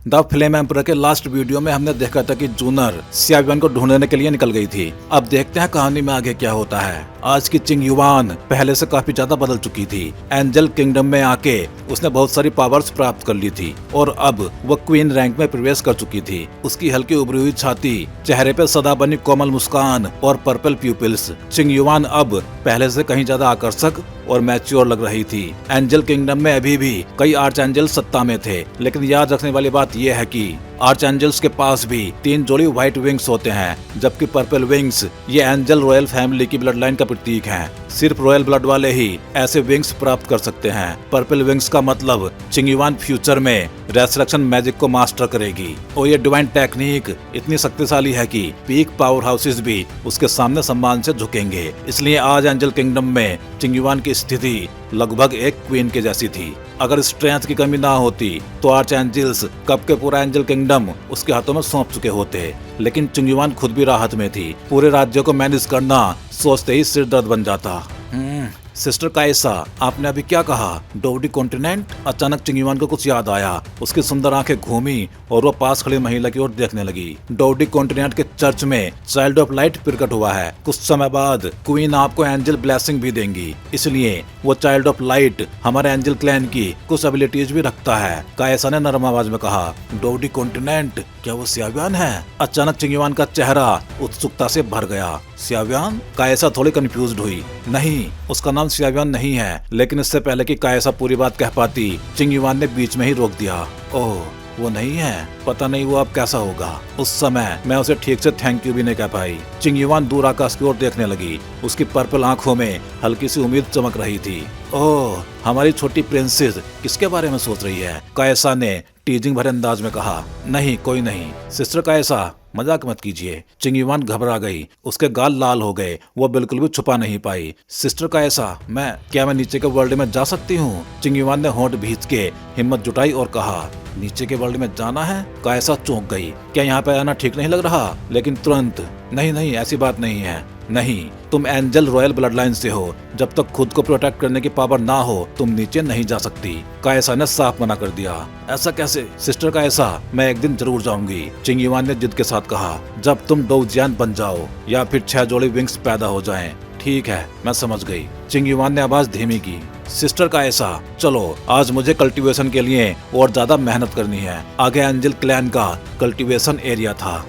The flame emperor के last video में हमने देखा था कि जूनर सियावियन को ढूंढने के लिए निकल गई थी। अब देखते हैं कहानी में आगे क्या होता है। आज की चिंग युवान पहले से काफी ज्यादा बदल चुकी थी। एंजल किंगडम में आके उसने बहुत सारी पावर्स प्राप्त कर ली थी और अब वो क्वीन रैंक में प्रवेश कर चुकी थी। उसकी हल्की उभरी हुई छाती, चेहरे पे सदा बनी कोमल मुस्कान और पर्पल प्यूपिल्स चिंग युवान अब पहले से कहीं ज्यादा आकर्षक और मैच्योर लग रही थी। एंजल किंगडम में अभी भी कई आर्च एंजल सत्ता में थे, लेकिन याद रखने वाली बात यह है कि आर्च एंजल्स के पास भी 3 जोड़ी व्हाइट विंग्स होते हैं, जबकि पर्पल विंग्स ये एंजल रॉयल फैमिली की ब्लड लाइन का प्रतीक है। सिर्फ रॉयल ब्लड वाले ही ऐसे विंग्स प्राप्त कर सकते हैं। पर्पल विंग्स का मतलब चिंग युवान फ्यूचर में रेसरेक्शन मैजिक को मास्टर करेगी और ये डिवाइन टेक्निक इतनी शक्तिशाली है कि पीक पावर हाउसेस भी उसके सामने सम्मान से झुकेंगे। इसलिए आज एंजल किंगडम में चिंग युवान की स्थिति लगभग एक क्वीन के जैसी थी। अगर स्ट्रेंथ की कमी ना होती तो आर्च एंजल्स कब के पूरा एंजल किंगडम उसके हाथों में सौंप चुके होते, लेकिन चिंग युवान खुद भी राहत में थी। पूरे राज्य को मैनेज करना सोचते ही सिर दर्द बन जाता। सिस्टर कायसा, आपने अभी क्या कहा? डोवडी कॉन्टिनेंट? अचानक चिंग युवान को कुछ याद आया। उसकी सुंदर आंखें घूमी और वो पास खड़ी महिला की ओर देखने लगी। डोवडी कॉन्टिनेंट के चर्च में चाइल्ड ऑफ लाइट प्रकट हुआ है। कुछ समय बाद क्वीन आपको एंजल ब्लेसिंग भी देंगी, इसलिए वो चाइल्ड ऑफ लाइट हमारे एंजल क्लैन की कुछ एबिलिटीज भी रखता है। कायसा ने नरम आवाज में कहा। डोवडी कॉन्टिनेंट, क्या वो सियावियन है? अचानक चिंग युवान का चेहरा उत्सुकता से भर गया। सियावियन? कायसा थोड़ी कंफ्यूज्ड हुई। नहीं, उसका नाम सियावियन नहीं है। लेकिन इससे पहले कि कायसा पूरी बात कह पाती, चिंग युवान ने बीच में ही रोक दिया। ओह, वो नहीं है? पता नहीं वो अब कैसा होगा। उस समय मैं उसे ठीक से थैंक यू भी नहीं कह पाई। चिंग युवान दूर आकाश की ओर देखने लगी। उसकी पर्पल आंखों में हल्की सी उम्मीद चमक रही थी। ओह, हमारी छोटी प्रिंसेस किसके बारे में सोच रही है? कायसा ने टीजिंग भरे अंदाज में कहा। नहीं, कोई नहीं। सिस्टर कायसा, मजाक मत कीजिए। चिंग युवान घबरा गई। उसके गाल लाल हो गए। वो बिल्कुल भी छुपा नहीं पाई। सिस्टर कायसा, मैं नीचे के वर्ल्ड में जा सकती हूँ? चिंग युवान ने होंठ भींच के हिम्मत जुटाई और कहा। नीचे के वर्ल्ड में जाना है? कायसा चौंक गई। क्या यहाँ पे आना ठीक नहीं लग रहा? लेकिन तुरंत, नहीं, ऐसी बात नहीं है। नहीं, तुम एंजल रॉयल ब्लड लाइन से हो। जब तक खुद को प्रोटेक्ट करने की पावर ना हो तुम नीचे नहीं जा सकती। कायसा ने साफ मना कर दिया। ऐसा कैसे? सिस्टर कायसा, मैं एक दिन जरूर जाऊंगी, चिंग युवान ने जिद के साथ कहा। जब तुम डोवजियान बन जाओ या फिर 6 जोड़ी विंग्स पैदा हो जाएं। ठीक है, मैं समझ गई। चिंग युवान ने आवाज धीमी की। सिस्टर कायसा, चलो आज मुझे कल्टीवेशन के लिए और ज्यादा मेहनत करनी है। आगे एंजल क्लैन का कल्टीवेशन एरिया था।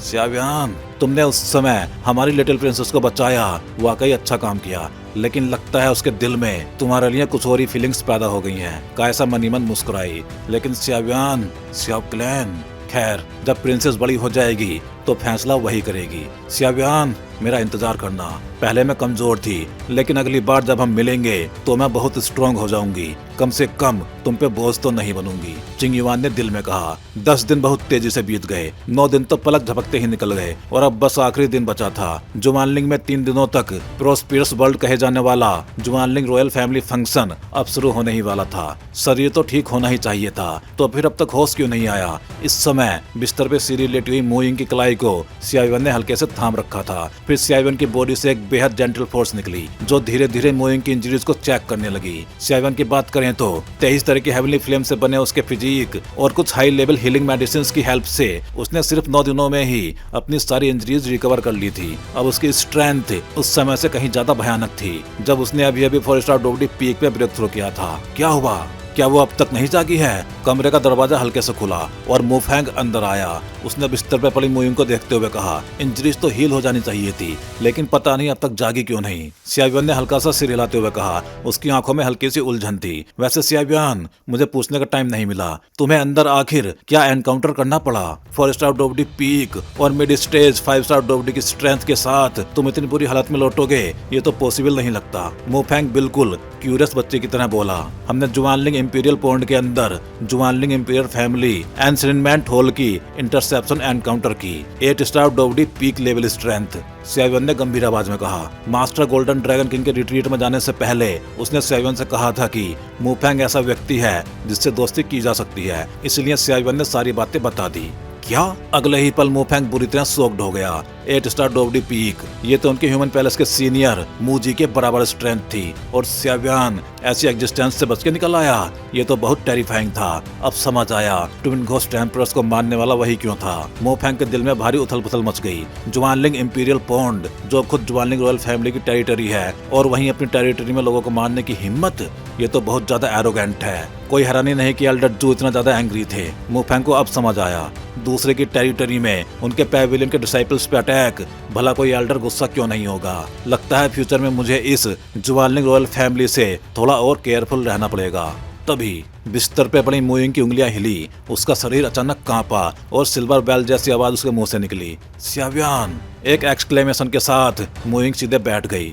सियावियन, तुमने उस समय हमारी लिटिल प्रिंसेस को बचाया, वाकई अच्छा काम किया। लेकिन लगता है उसके दिल में तुम्हारे लिए कुछ और ही फीलिंग्स पैदा हो गई हैं। कायसा मनी मन मुस्कुराई। लेकिन सियावियन, सियाव क्लैन, खैर जब प्रिंसेस बड़ी हो जाएगी तो फैसला वही करेगी। सियावियन, मेरा इंतजार करना। पहले मैं कमजोर थी, लेकिन अगली बार जब हम मिलेंगे तो मैं बहुत स्ट्रॉन्ग हो जाऊंगी। कम से कम तुम पे बोझ तो नहीं बनूंगी, चिंग युवान ने दिल में कहा। 10 दिन बहुत तेजी से बीत गए। 9 दिन तो पलक झपकते ही निकल गए और अब बस आखिरी दिन बचा था। जुमानलिंग में 3 दिनों तक प्रोस्पिरस वर्ल्ड कहे जाने वाला जुमानलिंग रॉयल फैमिली फंक्शन अब शुरू होने ही वाला था। शरीर तो ठीक होना ही चाहिए था, तो फिर अब तक होश क्यों नहीं आया? इस समय बिस्तर पे सीरी लेटी हुई मोइंग की कलाई को सियावियन ने हल्के से थाम रखा था। फिर सियावियन की बॉडी से एक बेहद जेंटल फोर्स निकली जो धीरे धीरे मोइंग की इंजरीज को चेक करने लगी। सियावियन की बात करें तो 23 तरह की हेवनली फ्लेम से बने उसके फिजिक और कुछ हाई लेवल हीलिंग मेडिसिन की हेल्प से उसने सिर्फ 9 दिनों में ही अपनी सारी इंजरीज रिकवर कर ली थी। अब उसकी स्ट्रेंथ उस समय से कहीं ज्यादा भयानक थी जब उसने अभी 4 स्टार डोवडी पीक पे ब्रेक थ्रू किया था। क्या हुआ? क्या वो अब तक नहीं जागी है? कमरे का दरवाजा हल्के से खुला और मुफैंग अंदर आया। उसने बिस्तर पर पड़ी मोइंग को देखते हुए कहा, इंजरीज तो हील हो जानी चाहिए थी, लेकिन पता नहीं अब तक जागी क्यों नहीं। सियावियन ने हल्का सा सिर हिलाते हुए कहा। उसकी आंखों में हल्की सी उलझन थी। वैसे सियावियन, मुझे पूछने का टाइम नहीं मिला, तुम्हें अंदर आखिर क्या एनकाउंटर करना पड़ा? 4 स्टार डोवडी पीक और मिड स्टेज 5 स्टार डोवडी की स्ट्रेंथ के साथ तुम इतनी बुरी हालत में लौटोगे, ये तो पॉसिबल नहीं लगता। मुफैंग बिल्कुल क्यूरियस बच्चे की तरह बोला। हमने जुवानलिंग इंपीरियल पॉन्ड के अंदर जुवानलिंग इंपीरियल फैमिली एनसेंटमेंट हॉल की इंटरसेप्शन एनकाउंटर की। 8 स्टार डोवडी पीक लेवल स्ट्रेंथ, सियावियन ने गंभीर आवाज में कहा। मास्टर गोल्डन ड्रैगन किंग के रिट्रीट में जाने से पहले उसने सियावियन से कहा था कि मुफैंग ऐसा व्यक्ति है जिससे दोस्ती की जा सकती है, इसलिए सियावियन ने सारी बातें बता दी। क्या? अगले ही पल मुफैंग बुरी तरह शॉक्ड हो गया। 8 स्टार डोवडी पीक, ये तो उनके ह्यूमन पैलेस के सीनियर मूजी के बराबर स्ट्रेंथ थी। और सियावियन, ऐसी एग्जिस्टेंस से बच के निकल आया। ये तो बहुत टेरिफाइंग था। अब समझ आया ट्विन घोस्ट एम्परर्स को मारने वाला वही क्यों था। मो फैंग के दिल में भारी उथल पुथल मच गई। जुआनलिंग इंपीरियल पॉन्ड, जो खुद जुआनलिंग रॉयल फैमिली की टेरिटरी है, और वहीं अपनी टेरिटरी में लोगों को मारने की हिम्मत, ये तो बहुत ज्यादा एरोगेंट है। कोई हैरानी नहीं कि एल्डर जू इतना ज्यादा एंग्री थे। मो फैंग को अब समझ आया, दूसरे की टेरिटरी में उनके पैविलियन के डिसाइपल्स पे अटैक, भला कोई एल्डर गुस्सा क्यों नहीं होगा। लगता है फ्यूचर में मुझे इस जुआनलिंग रॉयल फैमिली से थोड़ा और केयरफुल रहना पड़ेगा। तभी बिस्तर पे पड़ी मोइंग की उंगलियां हिली, उसका शरीर अचानक कांपा और सिल्वर बेल जैसी आवाज उसके मुंह से निकली। सियावियान! एक एक्सक्लेमेशन के साथ मोइंग सीधे बैठ गई।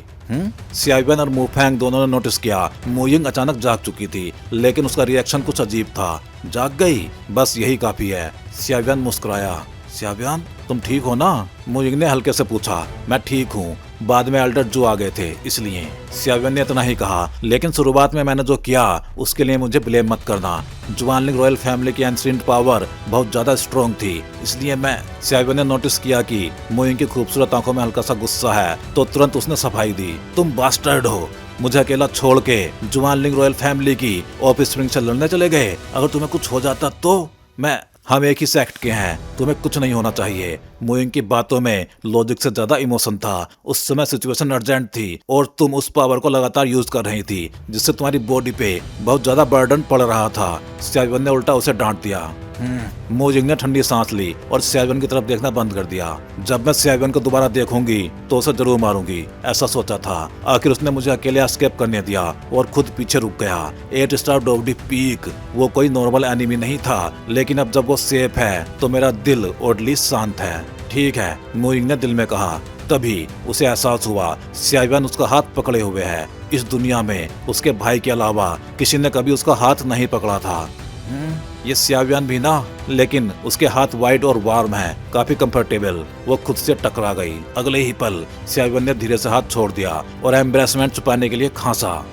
सियावियान और मुफैंग दोनों ने नोटिस किया मोइंग अचानक जाग चुकी थी, लेकिन उसका रिएक्शन कुछ अजीब था। जाग गई, बस यही काफी है। सियावियान मुस्कुराया। सियावियान, तुम ठीक हो ना? मोइंग ने हल्के से पूछा। मैं ठीक हूँ, बाद में एल्डर जू आ गए थे इसलिए। सियावियान ने इतना ही कहा, लेकिन शुरुआत में मैंने जो किया उसके लिए मुझे ब्लेम मत करना। जुआनलिंग रॉयल फैमिली की एंशिएंट पावर बहुत ज्यादा स्ट्रॉन्ग थी, इसलिए मैं। सियावियान ने नोटिस किया कि मोइंग की खूबसूरत आंखों में हल्का सा गुस्सा है, तो तुरंत उसने सफाई दी। तुम बास्टर्ड हो, मुझे अकेला छोड़ के जुआनलिंग रॉयल फैमिली की ऑफ स्प्रिंग से लड़ने चले गए। अगर तुम्हें कुछ हो जाता तो? हम एक ही सेक्ट के हैं, तुम्हें कुछ नहीं होना चाहिए। मोइंग की बातों में लॉजिक से ज्यादा इमोशन था। उस समय सिचुएशन अर्जेंट थी और तुम उस पावर को लगातार यूज कर रही थी, जिससे तुम्हारी बॉडी पे बहुत ज्यादा बर्डन पड़ रहा था। सियावियान ने उल्टा उसे डांट दिया। मोइंग ने ठंडी सांस ली और सियावियान की तरफ देखना बंद कर दिया। जब मैं सियावियान को दोबारा देखूंगी तो उसे जरूर मारूंगी, ऐसा सोचा था। आखिर उसने मुझे अकेले एस्केप करने दिया और खुद पीछे रुक गया। 8 स्टार डॉगडी पीक, वो कोई नॉर्मल एनिमी नहीं था, लेकिन अब जब वो सेफ है तो मेरा दिल ओडली शांत है। ठीक है, मोइंग ने दिल में कहा। तभी उसे एहसास हुआ सियावियान उसका हाथ पकड़े हुए है। इस दुनिया में उसके भाई के अलावा किसी ने कभी उसका हाथ नहीं पकड़ा था। ये सियावियान भी ना, लेकिन उसके हाथ वाइड और वार्म है, काफी कंफर्टेबल। वो खुद से टकरा गई। अगले ही पल सियावियान ने धीरे से हाथ छोड़ दिया और एम्ब्रेसमेंट छुपाने के लिए खांसा।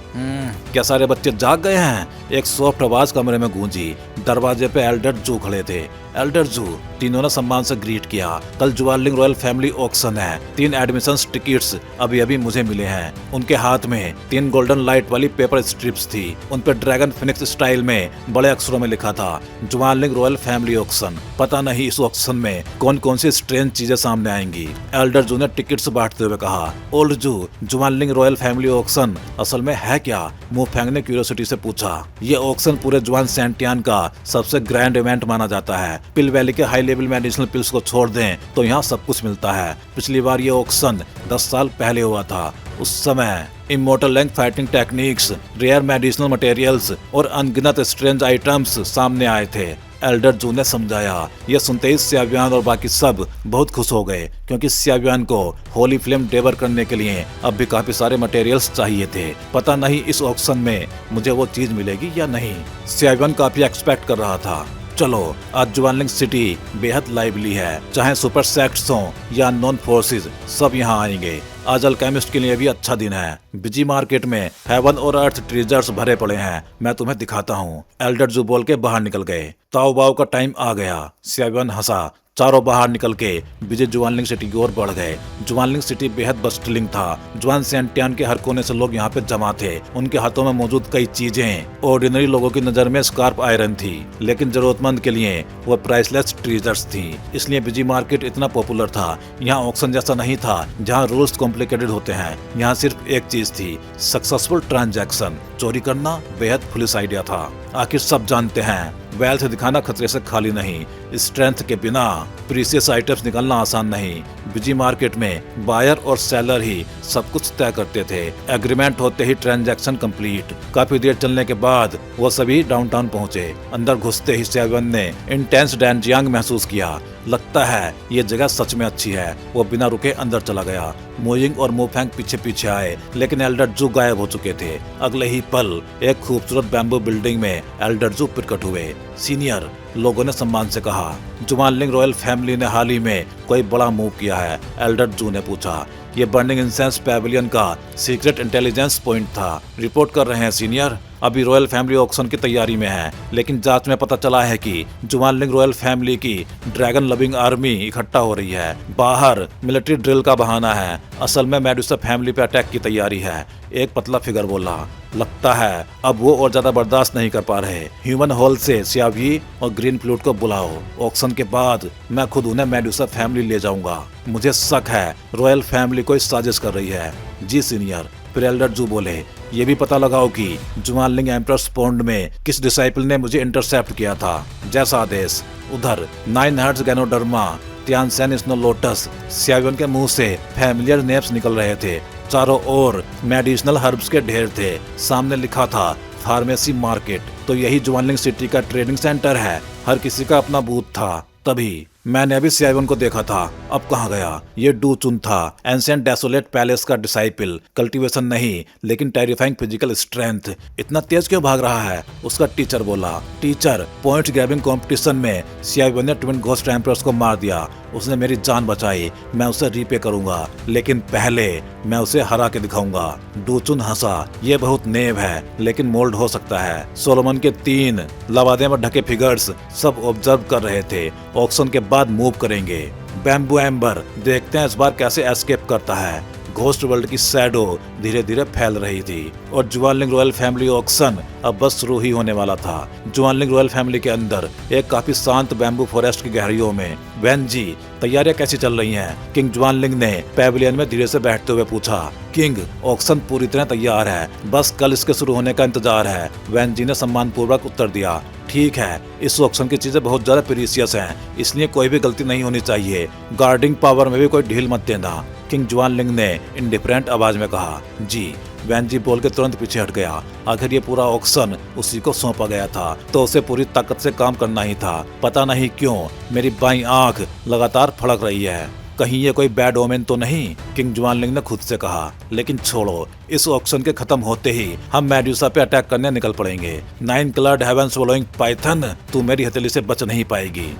क्या सारे बच्चे जाग गए हैं? एक सॉफ्ट आवाज कमरे में गूंजी। दरवाजे पे एल्डर जू खड़े थे। एल्डर जू, तीनों ने सम्मान से ग्रीट किया। कल जुआनलिंग रॉयल फैमिली ऑक्शन है, 3 एडमिशन टिकट्स अभी अभी मुझे मिले हैं। उनके हाथ में 3 गोल्डन लाइट वाली पेपर स्ट्रिप्स थी। उन पे ड्रैगन फिनिक्स स्टाइल में बड़े अक्षरों में लिखा था, जुआनलिंग रॉयल फैमिली ऑक्शन। पता नहीं इस ऑक्शन में कौन कौन सी स्ट्रेंज चीजें सामने आएंगी। एल्डर जू ने टिकट्स बांटते हुए कहा। ओल्ड जू, जुआनलिंग रॉयल फैमिली ऑक्शन असल में है क्या? मो फैंग ने क्यूरियोसिटी से पूछा। ये ऑक्शन पूरे जुआन सेंटियान का सबसे ग्रैंड इवेंट माना जाता है। पिल वैली के हाई लेवल मेडिसिनल पिल्स को छोड़ दें तो यहाँ सब कुछ मिलता है। पिछली बार ये ऑक्शन 10 साल पहले हुआ था। उस समय immortal length fighting techniques, rare medicinal materials और अनगिनत स्ट्रेंज आइटम्स सामने आए थे। एल्डर जू ने समझाया। यह सुनते ही सियावियान और बाकी सब बहुत खुश हो गए, क्योंकि सियावियान को होली फ्लेम डेवर करने के लिए अब भी काफी सारे मटेरियल्स चाहिए थे। पता नहीं इस ऑक्शन में मुझे वो चीज मिलेगी या नहीं। सियावियान काफी एक्सपेक्ट कर रहा था। चलो, आज जुआनलिंग सिटी बेहद लाइवली है, चाहे सुपर सेक्ट्स हों या नॉन फोर्सेस, सब यहाँ आएंगे। आज अल्केमिस्ट के लिए भी अच्छा दिन है। बिजी मार्केट में हेवन और अर्थ ट्रेजर्स भरे पड़े हैं, मैं तुम्हें दिखाता हूँ। एल्डर जू बोल के बाहर निकल गए। ताओ बाओ का टाइम आ गया। सियावियान हंसा। चारों बाहर निकल के विजय जुआनलिंग सिटी की ओर बढ़ गए। जुआनलिंग सिटी बेहद बस्टलिंग था। जुआन सेंटियान के हर कोने से लोग यहाँ पे जमा थे। उनके हाथों में मौजूद कई चीजें ऑर्डिनरी लोगों की नजर में स्कार्प आयरन थी, लेकिन जरूरतमंद के लिए वो प्राइसलेस ट्रेजर्स थी। इसलिए बिजी मार्केट इतना पॉपुलर था। यहाँ ऑक्शन जैसा नहीं था जहाँ रूल्स कॉम्प्लिकेटेड होते हैं। यहाँ सिर्फ एक चीज थी, सक्सेसफुल ट्रांजैक्शन। चोरी करना बेहद फुलिश आइडिया था। आखिर सब जानते हैं, वेल्थ दिखाना खतरे से खाली नहीं। स्ट्रेंथ के बिना प्रीशियस आइटम्स निकालना आसान नहीं। बिजी मार्केट में बायर और सेलर ही सब कुछ तय करते थे। एग्रीमेंट होते ही ट्रांजैक्शन कंप्लीट। काफी देर चलने के बाद वो सभी डाउनटाउन पहुंचे। अंदर घुसते ही सियावियान ने इंटेंस डैंजियांग महसूस किया। लगता है ये जगह सच में अच्छी है। वो बिना रुके अंदर चला गया। मोइंग और मो फैंग पीछे पीछे आए, लेकिन एल्डर जू गायब हो चुके थे। अगले ही पल एक खूबसूरत बैम्बू बिल्डिंग में एल्डर जू प्रकट हुए। सीनियर, लोगों ने सम्मान से कहा। जुआनलिंग रॉयल फैमिली ने हाल ही में कोई बड़ा मूव किया है? एल्डर जू ने पूछा। ये बर्निंग इंसेंस पैविलियन का सीक्रेट इंटेलिजेंस पॉइंट था। रिपोर्ट कर रहे हैं सीनियर। अभी रॉयल फैमिली ऑक्शन की तैयारी में है, लेकिन जांच में पता चला है कि जुआनलिंग रॉयल फैमिली की ड्रैगन लविंग आर्मी इकट्ठा हो रही है। बाहर मिलिट्री ड्रिल का बहाना है, असल में मेडुसा फैमिली पे अटैक की तैयारी है। एक पतला फिगर बोला। लगता है अब वो और ज्यादा बर्दाश्त नहीं कर पा रहे। ह्यूमन हॉल से सियावी और ग्रीन फ्लूट को बुलाओ। ऑक्शन के बाद मैं खुद उन्हें मेडुसा फैमिली ले जाऊंगा। मुझे शक है रॉयल फैमिली कोई साजिश कर रही है। जी सीनियर, फिर एल्डर जू बोले। ये भी पता लगाओ कि जुआनलिंग एम्प्रेस पॉन्ड में किस डिसाइपल ने मुझे इंटरसेप्ट किया था। जैसा आदेश। उधर 9 हर्ट्ज गैनोडर्मा, तियानसेन स्नो लोटस, सियावियन के मुंह से फैमिलियर नेम्स निकल रहे थे। चारों ओर मेडिसिनल हर्ब्स के ढेर थे। सामने लिखा था फार्मेसी मार्केट। तो यही जुआनलिंग सिटी का ट्रेडिंग सेंटर है। हर किसी का अपना बूथ था। तभी मैंने अभी सियावन को देखा था। अब कहाँ गया? ये डू चुन था, एंशिएंट डेसोलेट पैलेस का डिसाइपल। कल्टीवेशन नहीं, लेकिन टेरिफाइंग फिजिकल स्ट्रेंथ। इतना तेज क्यों भाग रहा है? उसका टीचर बोला। टीचर, पॉइंट ग्रैबिंग कंपटीशन में सियावन ने ट्विन घोस्ट एम्परर्स को मार दिया। उसने मेरी जान बचाई। मैं उसे रीपे करूंगा, लेकिन पहले मैं उसे हरा के दिखाऊंगा। डूचुन हंसा। ये बहुत नेव है, लेकिन मोल्ड हो सकता है। सोलोमन के 3 लवादे में ढके फिगर्स सब ऑब्जर्व कर रहे थे। ऑक्शन के बाद मूव करेंगे। बैम्बू एम्बर, देखते हैं इस बार कैसे एस्केप करता है। घोस्ट वर्ल्ड की शैडो धीरे धीरे फैल रही थी और जुआनलिंग रॉयल फैमिली ऑक्शन अब बस शुरू ही होने वाला था। जुआनलिंग रॉयल फैमिली के अंदर एक काफी शांत बैम्बू फॉरेस्ट की गहराइयों में। वैन जी, तैयारियां कैसी चल रही हैं? किंग जुआनलिंग ने पैविलियन में धीरे से बैठते हुए पूछा। किंग, ऑक्शन पूरी तरह तैयार है, बस कल इसके शुरू होने का इंतजार है। वैन जी ने सम्मान पूर्वक उत्तर दिया। ठीक है, इस ऑक्शन की चीजें बहुत ज्यादा प्रीशियस हैं, इसलिए कोई भी गलती नहीं होनी चाहिए। गार्डिंग पावर में भी कोई ढील मत देना, किंग जुआनलिंग ने इंडिफरेंट आवाज में कहा। जी। वैन जी बोल के तुरंत पीछे हट गया। आखिर ये पूरा ऑक्शन उसी को सौंपा गया था, तो उसे पूरी ताकत से काम करना ही था। पता नहीं क्यों मेरी बाईं आंख लगातार फड़क रही है। कहीं ये कोई बैड ओमेन तो नहीं? किंग जुआनलिंग ने खुद से कहा। लेकिन छोड़ो, इस ऑक्शन के खत्म होते ही हम मेडुसा पे अटैक करने निकल पड़ेंगे। 9 कलर्ड हेवन स्वलोइंग पाइथन, तू मेरी हथेली से बच नहीं पाएगी।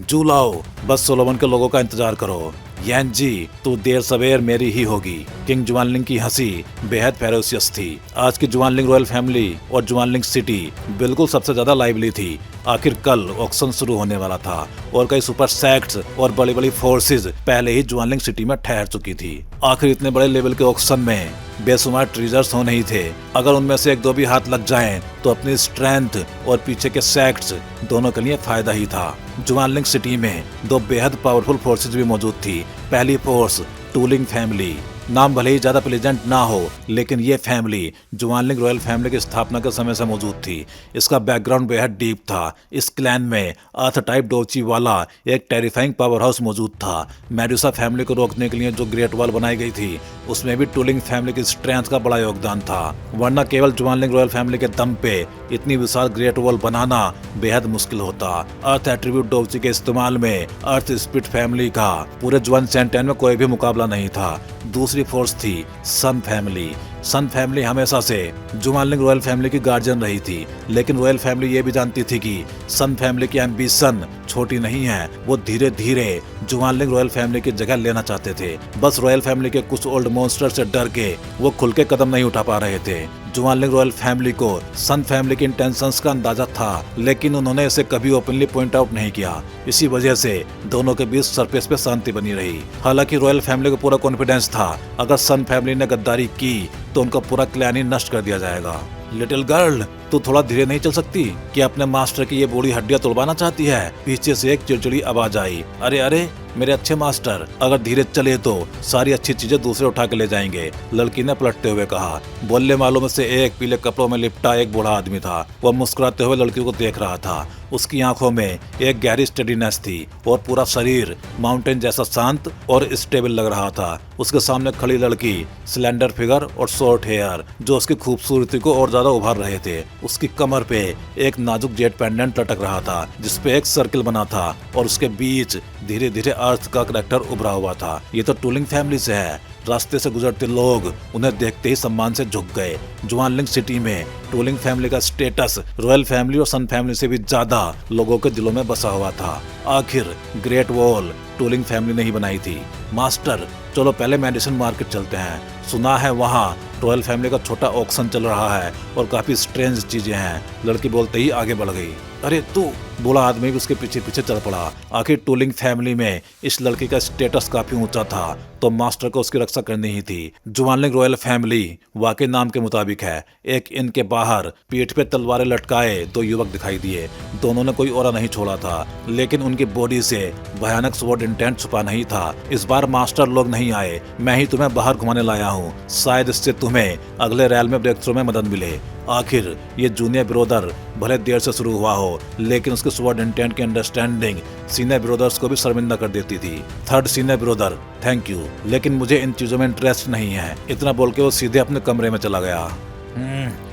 जू लाओ, बस सोलोमन के लोगों का इंतजार करो। यैन जी, तू देर सवेर मेरी ही होगी। किंग जुआनलिंग की हंसी बेहद फेरोसियस थी। आज की जुआनलिंग रॉयल फैमिली और जुआनलिंग सिटी बिल्कुल सबसे ज्यादा लाइवली थी। आखिर कल ऑक्शन शुरू होने वाला था और कई सुपर सेक्ट्स और बड़ी बड़ी फोर्सेस पहले ही जुआनलिंग सिटी में ठहर चुकी थी। आखिर इतने बड़े लेवल के ऑक्शन में बेशुमार ट्रीजर्स होने ही थे। अगर उनमें से 1-2 भी हाथ लग जाएं, तो अपनी स्ट्रेंथ और पीछे के सेक्ट्स दोनों के लिए फायदा ही था। जुआनलिंग सिटी में 2 बेहद पावरफुल फोर्सेस भी मौजूद थी। पहली फोर्स टूलिंग फैमिली। नाम भले ही ज्यादा प्लेजेंट ना हो, लेकिन ये फैमिली जुआनलिंग रॉयल फैमिली की स्थापना के समय से मौजूद थी। इसका बैकग्राउंड बेहद डीप था। इस क्लैन में अर्थ टाइप डोची वाला एक टेरिफाइंग पावर हाउस मौजूद था। मेडुसा फैमिली को रोकने के लिए जो ग्रेट वॉल बनाई गई थी, उसमें भी टूलिंग फैमिली की स्ट्रेंथ का बड़ा योगदान था। वरना केवल जुआनलिंग रॉयल फैमिली के दम पे इतनी विशाल ग्रेट वॉल बनाना बेहद मुश्किल होता। अर्थ एट्रीब्यूट डोची के इस्तेमाल में अर्थ स्पिरिट फैमिली का पूरे जुआन सेंटेन में कोई भी मुकाबला नहीं था। दूसरी फोर्स थी सन फैमिली। सन फैमिली हमेशा से जुआनलिंग रॉयल फैमिली की गार्जियन रही थी, लेकिन रॉयल फैमिली ये भी जानती थी कि सन फैमिली की एम्बिशन छोटी नहीं है। वो धीरे धीरे जुआनलिंग रॉयल फैमिली की जगह लेना चाहते थे। बस रॉयल फैमिली के कुछ ओल्ड मॉन्स्टर से डर के वो खुल के कदम नहीं उठा पा रहे थे। जुआनलिंग रॉयल फैमिली को सन फैमिली की इंटेंशंस का अंदाजा था, लेकिन उन्होंने इसे कभी ओपनली पॉइंट आउट नहीं किया। इसी वजह से दोनों के बीच सरफेस पे शांति बनी रही। हालांकि रॉयल फैमिली को पूरा कॉन्फिडेंस था, अगर सन फैमिली ने गद्दारी की तो उनका पूरा क्लैन ही नष्ट कर दिया जाएगा। लिटिल गर्ल, तू थोड़ा धीरे नहीं चल सकती? क्या अपने मास्टर की ये बूढ़ी हड्डियां तोड़वाना चाहती है? पीछे से एक चिड़चिड़ी आवाज आई। अरे अरे मेरे अच्छे मास्टर, अगर धीरे चले तो सारी अच्छी चीजें दूसरे उठा के ले जाएंगे, लड़की ने पलटते हुए कहा। बोलने वालों में से एक पीले कपड़ों में लिपटा एक बूढ़ा आदमी था। वह मुस्कुराते हुए लड़की को देख रहा था। उसकी आंखों में एक गहरी स्टेडीनेस थी और पूरा शरीर माउंटेन जैसा शांत और स्टेबल लग रहा था। उसके सामने खड़ी लड़की, स्लेंडर फिगर और शॉर्ट हेयर, जो उसकी खूबसूरती को और ज्यादा उभार रहे थे। उसकी कमर पे एक नाजुक जेट पेंडेंट लटक रहा था, जिसपे एक सर्किल बना था और उसके बीच धीरे धीरे अर्थ का करैक्टर उभरा हुआ था। ये तो टूलिंग फैमिली से है। रास्ते से गुजरते लोग उन्हें देखते ही सम्मान से झुक गए। जुआनलिंग सिटी में टूलिंग फैमिली का स्टेटस रॉयल फैमिली और सन फैमिली से भी ज्यादा लोगों के दिलों में बसा हुआ था। आखिर ग्रेट वॉल टूलिंग फैमिली ने ही बनाई थी। मास्टर, चलो पहले मेडिसिन मार्केट चलते हैं। सुना है वहाँ रॉयल फैमिली का छोटा ऑक्शन चल रहा है और काफी स्ट्रेंज चीजें हैं। लड़की बोलते ही आगे बढ़ गई। अरे तू, बोला आदमी भी उसके पीछे पीछे चल पड़ा। आखिर टूलिंग फैमिली में इस लड़की का स्टेटस काफी ऊंचा था, तो मास्टर को उसकी रक्षा करनी ही थी। जुआनलिंग रॉयल फैमिली वाकई नाम के मुताबिक है। एक इन के बाहर पीठ पे तलवारें लटकाए दो युवक दिखाई दिए। दोनों ने कोई औरा नहीं छोड़ा था, लेकिन उनकी बॉडी से भयानक स्वॉर्ड इंटेंट छुपा नहीं था। इस बार मास्टर लोग नहीं आए, मैं ही तुम्हें बाहर घुमाने लाया हूँ। शायद इससे तुम्हें अगले रैल में ब्रेक थ्रू में मदद मिले। आखिर ये जूनियर ब्रोदर भले देर से शुरू हुआ हो, लेकिन उसके स्वॉर्ड इंटेंट की अंडरस्टैंडिंग सीनियर ब्रोदर्स को भी शर्मिंदा कर देती थी। Third senior brother, thank you, लेकिन मुझे इन चीजों में इंटरेस्ट नहीं है। इतना बोल के वो सीधे अपने कमरे में चला गया।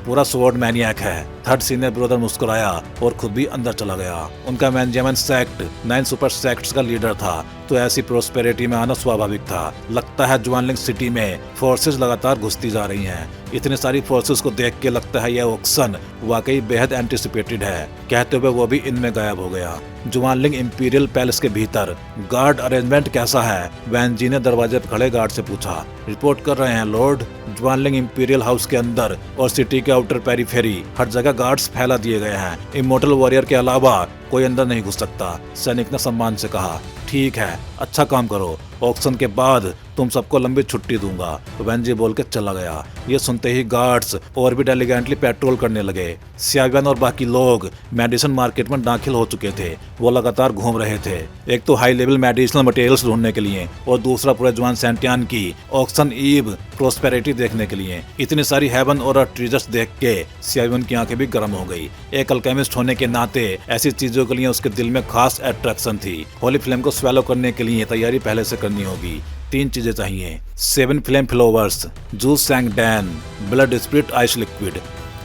पूरा स्वॉर्ड मैनियक है। थर्ड सीनियर ब्रोदर मुस्कुराया और खुद भी अंदर चला गया। उनका बेंजामिन सेक्ट 9 सुपर सेक्ट्स का लीडर था, तो ऐसी प्रोस्पेरिटी में आना स्वाभाविक था। लगता है जुआनलिंग सिटी में फोर्सेस लगातार घुसती जा रही हैं। इतनी सारी फोर्सेस को देख के लगता है यह ऑक्शन वाकई बेहद एंटिसिपेटेड है। कहते हुए वो भी इनमें गायब हो गया। जुआनलिंग इंपीरियल पैलेस के भीतर गार्ड अरेंजमेंट कैसा है? वैन जी ने दरवाजे पर खड़े गार्ड से पूछा। रिपोर्ट कर रहे हैं लॉर्ड। जुआनलिंग इंपीरियल हाउस के अंदर और सिटी के आउटर पेरीफेरी हर जगह गार्ड्स फैला दिए गए हैं। इमोर्टल वॉरियर के अलावा कोई अंदर नहीं घुस सकता, सैनिक ने सम्मान से कहा। ठीक है, अच्छा काम करो, ऑक्शन के बाद तुम सबको लंबी छुट्टी दूंगा, वेंजी बोल के चला गया। ये सुनते ही गार्ड्स और भी डेलीगेंटली पेट्रोल करने लगे। सियावियन और बाकी लोग मेडिसिन मार्केट में दाखिल हो चुके थे। वो लगातार घूम रहे थे, एक तो हाई लेवल मेडिसिनल मटेरियल्स ढूंढने के लिए और दूसरा पूरे जुआन सेंटियान की ऑक्शन ईव प्रोस्पेरिटी देखने के लिए। इतनी सारी हेवन और ट्रीजर्स देख के सियावियन की आंखें भी गर्म हो गई। एक अल्केमिस्ट होने के नाते ऐसी चीजों के लिए उसके दिल में खास अट्रैक्शन थी। होली फ्लेम को स्वेलो करने के लिए तैयारी पहले से करनी होगी। 3 चीजें चाहिए: 7 फ्लेम फ्लावर्स, जूस सैंग Dan, blood spirit ice liquid.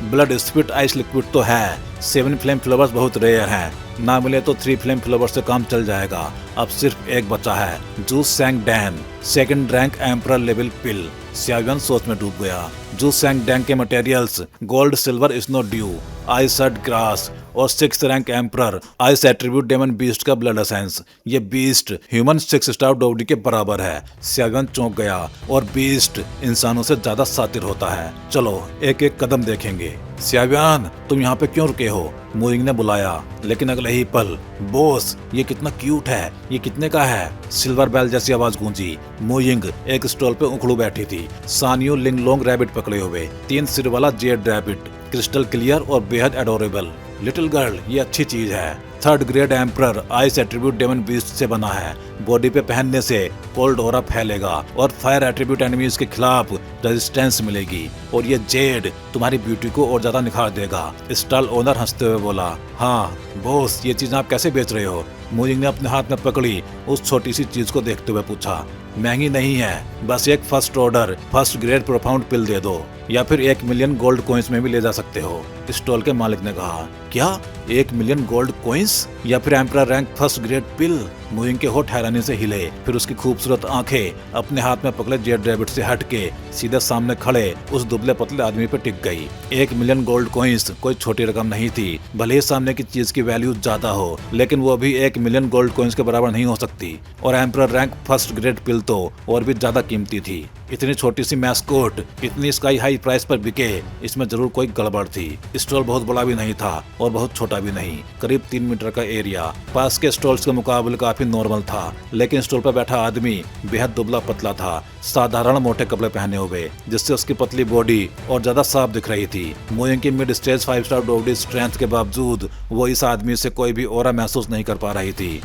Blood spirit ice liquid तो है, 7 फ्लेम फ्लावर्स बहुत रेयर हैं। ना मिले तो 3 फ्लेम फ्लावर्स से काम चल जाएगा। अब सिर्फ एक बचा है, जूस सैंग डैन, second rank emperor level pill. सियावियन सोच में डूब गया। जूस सैंग डैन के materials gold, silver, snow dew, ice herd grass और 6th rank emperor ice attribute demon beast का ब्लड एसेंस। ये बीस्ट ह्यूमन 6 स्टार डोवडी के बराबर है। सियावियन चौंक गया, और बीस्ट इंसानों से ज्यादा सातिर होता है। चलो एक एक कदम देखेंगे। सियावियन, तुम यहाँ पे क्यों रुके हो? मोइंग ने बुलाया, लेकिन अगले ही पल, बॉस ये कितना क्यूट है, ये कितने का है? सिल्वर बेल जैसी आवाज गूंजी। मोइंग एक स्टॉल पे उखड़ू बैठी थी, सानियो लिंगलोंग रैबिट पकड़े हुए। 3 सिर वाला जेड रैबिट, क्रिस्टल क्लियर और बेहद एडोरेबल। लिटिल गर्ल, ये अच्छी चीज है। 3rd grade emperor ice attribute demon beast से बना है। बॉडी पे पहनने से कोल्ड ऑरा फैलेगा और फायर एट्रीब्यूट एनिमीज के खिलाफ रेजिस्टेंस मिलेगी। और ये जेड तुम्हारी ब्यूटी को और ज्यादा निखार देगा। स्टॉल ओनर हंसते हुए बोला। हाँ बॉस, ये चीज आप कैसे बेच रहे हो? मोइंग ने अपने हाथ में पकड़ी उस छोटी सी चीज को देखते हुए पूछा। महंगी नहीं है, बस एक first order first grade profound pill दे दो, या फिर 1 मिलियन गोल्ड कॉइंस में भी ले जा सकते हो। स्टॉल के मालिक ने कहा। क्या 1 मिलियन गोल्ड कॉइंस या फिर एम्परर रैंक फर्स्ट ग्रेड पिल? मोइंग के होठ हैरानी से हिले, फिर उसकी खूबसूरत आंखें अपने हाथ में पकड़े जेड रैबिट से हटके सीधे सामने खड़े उस दुबले पतले आदमी पे टिक गई। 1 मिलियन गोल्ड कॉइंस कोई छोटी रकम नहीं थी। भले ही सामने की चीज की वैल्यू ज्यादा हो, लेकिन वो भी 1 मिलियन गोल्ड कॉइंस के बराबर नहीं हो सकती। और एम्परर रैंक फर्स्ट ग्रेड पिल तो और भी ज्यादा कीमती थी। इतनी छोटी सी मैस्कोट इतनी स्काई हाई प्राइस पर बिके, इसमें जरूर कोई गड़बड़ थी। स्टॉल बहुत बड़ा भी नहीं था और बहुत छोटा भी नहीं, करीब 3 मीटर का एरिया। पास के स्टॉल्स के मुकाबले काफी नॉर्मल था, लेकिन स्टॉल पर बैठा आदमी बेहद दुबला पतला था, साधारण मोटे कपड़े पहने हुए, जिससे उसकी पतली बॉडी और ज्यादा साफ दिख रही थी। मोइंग की मिड स्टेज 5 स्टार डोवडी स्ट्रेंथ के बावजूद वो इस आदमी से कोई भी ऑरा महसूस नहीं कर पा रही थी।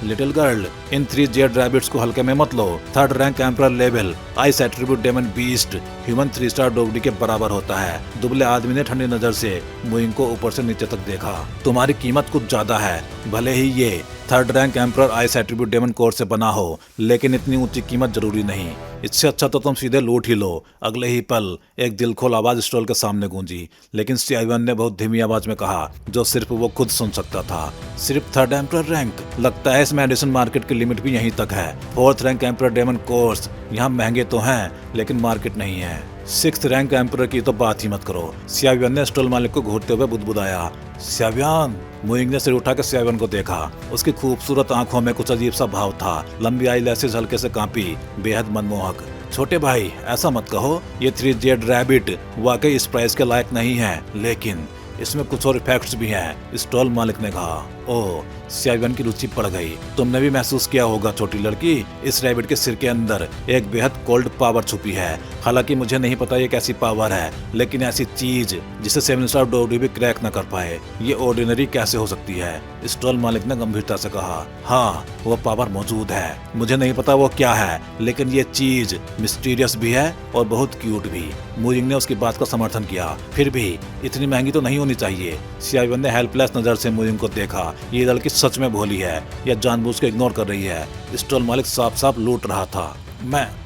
लिटिल गर्ल, इन 3 जेड रैबिट्स को हल्के में मत लो। 3rd rank emperor level ice attribute demon beast human 3 star डोवडी के बराबर होता है। दुबले आदमी ने ठंडी नजर से मोइंग को ऊपर से नीचे तक देखा। तुम्हारी कीमत कुछ ज्यादा है, भले ही ये 3rd rank emperor ice attribute demon core से बना हो, लेकिन इतनी ऊंची कीमत जरूरी नहीं। इससे अच्छा तो तुम सीधे लूट ही लो। अगले ही पल एक दिलखोल आवाज स्टॉल के सामने गूंजी, लेकिन सियावियन ने बहुत धीमी आवाज में कहा, जो सिर्फ वो खुद सुन सकता था। सिर्फ 3rd एम्परर रैंक? लगता है इस मेडिसिन मार्केट की लिमिट भी यहीं तक है। 4th rank emperor daemon course यहाँ महंगे तो हैं, लेकिन मार्केट नहीं है। 6th रैंक एम्परर की तो बात ही मत करो। सियावियन ने स्टॉल मालिक को घूरते हुए बुदबुदाया। सियावियन, मोइंग ने सिर उठा कर सियावियन को देखा। उसकी खूबसूरत आंखों में कुछ अजीब सा भाव था। लंबी आई लैसेस हल्के से कांपी, बेहद मनमोहक। छोटे भाई ऐसा मत कहो, ये 3 जेड रैबिट वाकई इस प्राइस के लायक नहीं है, लेकिन इसमें कुछ और इफेक्ट्स भी हैं, स्टॉल मालिक ने कहा। ओह, सियावियन की रुचि पड़ गई। तुमने भी महसूस किया होगा छोटी लड़की, इस रैबिट के सिर के अंदर एक बेहद कोल्ड पावर छुपी है। हालांकि मुझे नहीं पता ये कैसी पावर है, लेकिन ऐसी चीज जिसे 7 स्टार डोडी भी क्रैक न कर पाए, ये ऑर्डिनरी कैसे हो सकती है? स्टॉल मालिक ने गंभीरता से कहा। हाँ, वो पावर मौजूद है, मुझे नहीं पता वो क्या है, लेकिन ये चीज मिस्टीरियस भी है और बहुत क्यूट भी। मूरिंग ने उसकी बात का समर्थन किया। फिर भी इतनी महंगी तो नहीं होनी चाहिए। सियावियन ने हेल्पलेस नजर से मूरिंग को देखा। ये लड़की सच में भोली है या जानबूझ के इग्नोर कर रही है? स्टॉल मालिक साफ साफ लूट रहा था।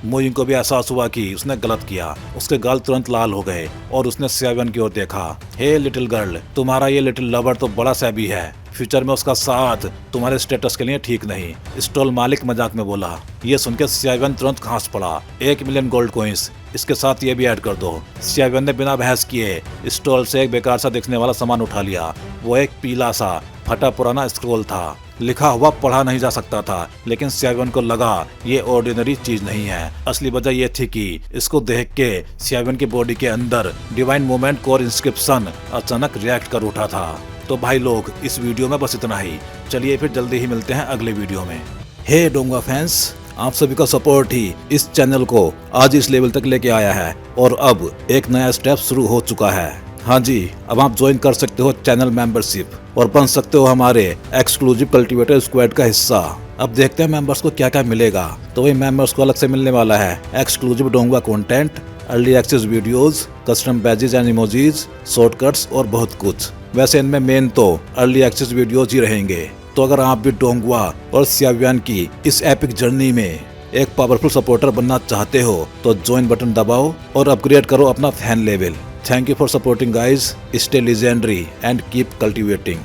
मूरिंग को भी एहसास हुआ कि उसने गलत किया। उसके गाल तुरंत लाल हो गए और उसने सियावियन की ओर देखा। हे लिटिल गर्ल, तुम्हारा ये लिटिल लवर तो बड़ा सैबी है। फ्यूचर में उसका साथ तुम्हारे स्टेटस के लिए ठीक नहीं, स्टॉल मालिक मजाक में बोला। ये सुनकर सियावियन तुरंत खांस पड़ा। 1 मिलियन गोल्ड कॉइंस, इसके साथ ये भी ऐड कर दो। सियावियन ने बिना बहस किए स्टॉल से एक बेकार सा दिखने वाला सामान उठा लिया। वो एक पीला सा फटा पुराना स्क्रोल था। लिखा हुआ पढ़ा नहीं जा सकता था, लेकिन सियावियन को लगा ये ऑर्डिनरी चीज नहीं है। असली वजह ये थी कि इसको देख के सियावियन की बॉडी के अंदर डिवाइन मूवमेंट कोर इंस्क्रिप्शन अचानक रिएक्ट कर उठा था। तो भाई लोग, इस वीडियो में बस इतना ही। चलिए फिर जल्दी ही मिलते हैं अगले वीडियो में। हे डोंगा फैंस, आप सभी का सपोर्ट ही इस चैनल को आज इस लेवल तक लेके आया है और अब एक नया स्टेप शुरू हो चुका है। हाँ जी, अब आप ज्वाइन कर सकते हो चैनल मेंबरशिप और बन सकते हो हमारे एक्सक्लूसिव कल्टीवेटर स्क्वाड का हिस्सा। अब देखते हैं मेंबर्स को क्या क्या मिलेगा। तो वही मेंबर्स को अलग से मिलने वाला है एक्सक्लूसिव डोंगा content, early access videos, custom badges and emojis, shortcuts और बहुत कुछ। वैसे इनमें मेन तो अर्ली एक्सेस वीडियोज ही रहेंगे। तो अगर आप भी डोंगवा और सियावियन की इस एपिक जर्नी में एक पावरफुल सपोर्टर बनना चाहते हो तो ज्वाइन बटन दबाओ और अपग्रेड करो अपना fan level. Thank you for supporting guys. Stay legendary and keep cultivating.